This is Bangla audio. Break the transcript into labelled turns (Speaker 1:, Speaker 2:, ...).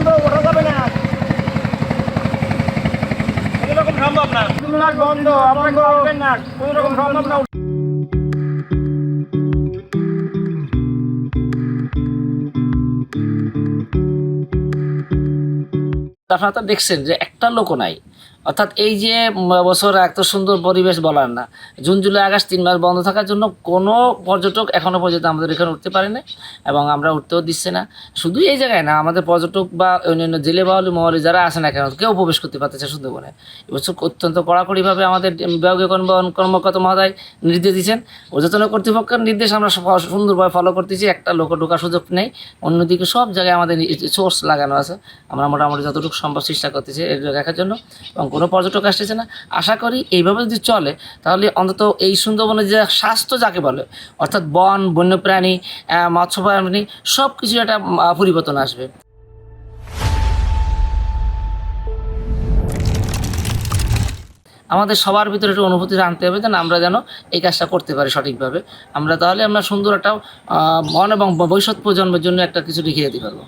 Speaker 1: বন্ধ, ওঠা যাবে না। এরকম সম্ভব না, বন্ধ, আপনাকে উঠবেন না, কোনো রকম সম্ভব না।
Speaker 2: আপনারা তো দেখছেন যে একটা লোকও নাই, অর্থাৎ এই যে বছর এত সুন্দর পরিবেশ বলার না, জুন জুলাই আগস্ট 3 মাস বন্ধ থাকার জন্য কোনো পর্যটক এখনও পর্যন্ত আমাদের এখানে উঠতে পারে না এবং আমরা উঠতেও দিচ্ছে না। শুধু এই জায়গায় না, আমাদের পর্যটক বা অন্যান্য জেলে বাউলি মহলে যারা আছে না কেন, কেউ প্রবেশ করতে পারতেছে সুন্দরবনে। এবছর অত্যন্ত কড়াকড়িভাবে আমাদের বিভাগীয় কর্মকর্তা মহোদয় নির্দেশ দিচ্ছেন, ঊর্ধ্বতন কর্তৃপক্ষের নির্দেশ আমরা সুন্দরভাবে ফলো করতেছি। একটা লোক ঢোকার সুযোগ নেই। অন্যদিকে সব জায়গায় আমাদের সোর্স লাগানো আছে, আমরা মোটামুটি যতটুকু সম্ভব চেষ্টা করতেছি এটা দেখার জন্য, এবং কোনো পর্যটক আসতেছে না। আশা করি এইভাবে যদি চলে তাহলে অন্তত এই সুন্দরবনের যে স্বাস্থ্য যাকে বলে, অর্থাৎ বন, বন্যপ্রাণী, মৎস্য প্রাণী, সব কিছু একটা পরিবর্তন আসবে। আমাদের সবার ভিতরে একটু অনুভূতি আনতে হবে যেন আমরা যেন এই কাজটা করতে পারি সঠিকভাবে। আমরা তাহলে আমরা সুন্দর একটা বন এবং ভবিষ্যৎ প্রজন্মের জন্য একটা কিছু রেখে যেতে পারবো।